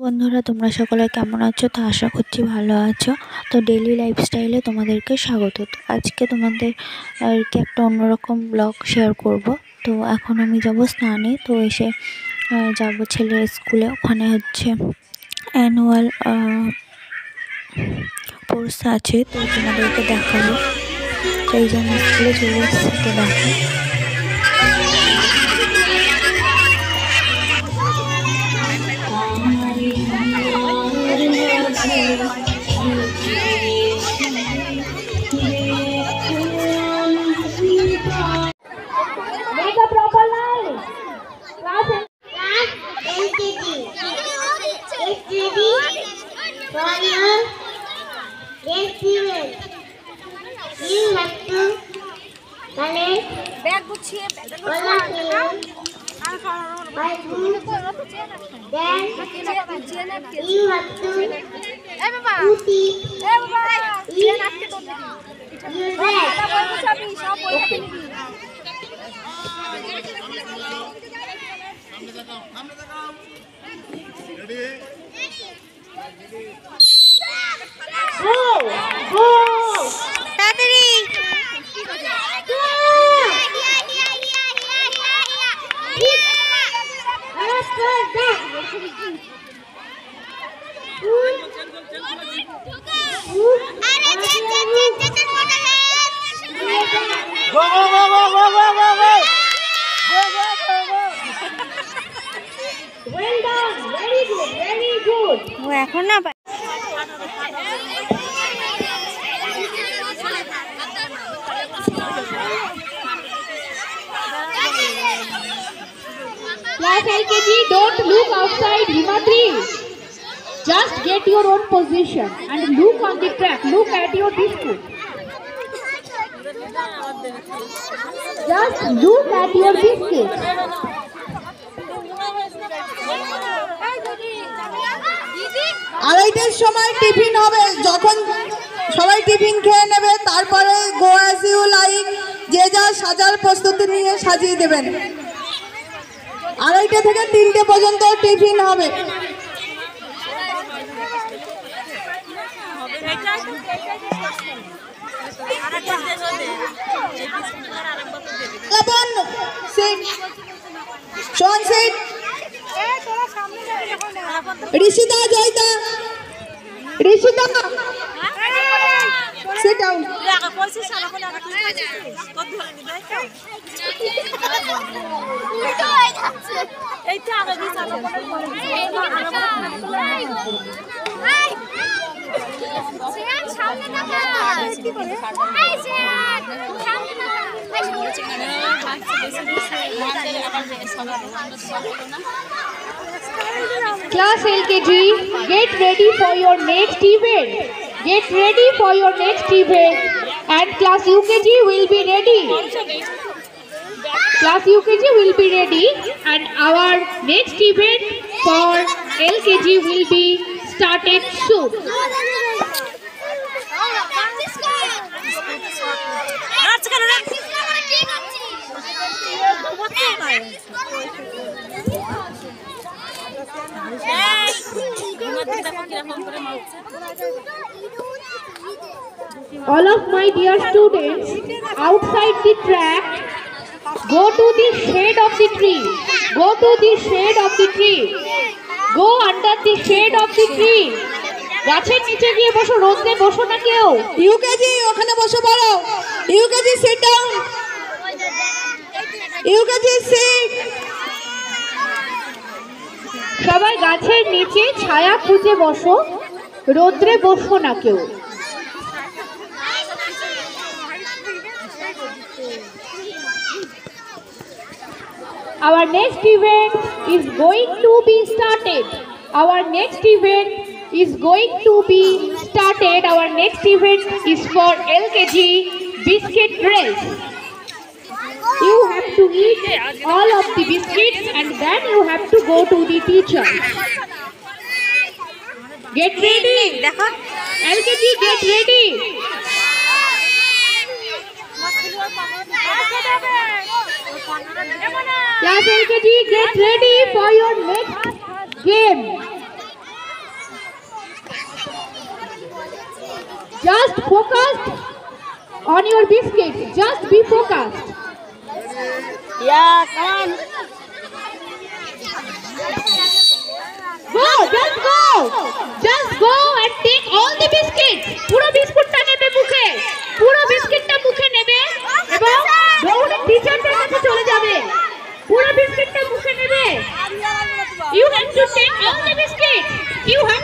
বন্ধুরা, তোমরা সকলে কেমন আছো? তো আশা করছি ভালো আছো। তো ডেইলি লাইফস্টাইলে তোমাদেরকে স্বাগত। তো আজকে তোমাদের আর কি একটা অন্যরকম ব্লগ শেয়ার করব। তো এখন আমি যাব স্নানে। তো এসে যাব ছেলের স্কুলে। ওখানে হচ্ছে অ্যানুয়াল স্পোর্টস আছে, তো তোমাদেরকে দেখাবো। তো এই জন্য স্কুলে চলে এসেছি, তো দেখো। Make a proper line. Class LKG. SGD for your festival. You have to collect all of you by group. Then you have to put it in your bag. Well done, very good, very good. ও এখন না Class LKG, don't look outside Himadri. Just get your own position and look on the track. Look at your biscuit. Just look at your biscuit. আড়াইটার সময় tiffin হবে। যখন সবাই tiffin খেয়ে নেবে, তারপরে গো অ্যাজ ইউ লাইক, যে যা সাজার প্রস্তুতি নিয়ে সাজিয়ে দেবেন। আড়াইটা থেকে 3টে পর্যন্ত টিফিন হবে। Rishita, Joyita, Rishita, sit down. Class LKG, get ready for your next event. Get ready for your next event. And class UKG will be ready. Class UKG will be ready. And our next event for LKG will be started soon. All of my dear students, outside the track, go to the shade of the tree. Go to the shade of the tree. Go under the shade of the tree. গাছের নিচে গিয়ে বসো, রোদে বসো না কেউ। UKG, ওখানে বসে পড়ো। UKG, sit down. UKG, sit. সবাই গাছের নিচে ছায়া খুঁজে বসো, রোদ্রে বসো না কেউ। Our next event is going to be started. Our next event is going to be started. Our next event is for LKG biscuit race. You have to eat all of the biscuits and then you have to go to the teacher. Get ready. LKG, get ready. Class LKG, get ready for your next game. Just focused on your biscuits. Just be focused. Yeah, come on. Go, just go. Just go and take all the biscuits. পুরো বিস্কুটটা নেবে মুখে। পুরো বিস্কিটটা মুখে নেবে এবং দৌড়ে টিচারদের কাছে চলে যাবে। পুরো বিস্কিটটা মুখে নেবে। You have to take all the biscuits. You have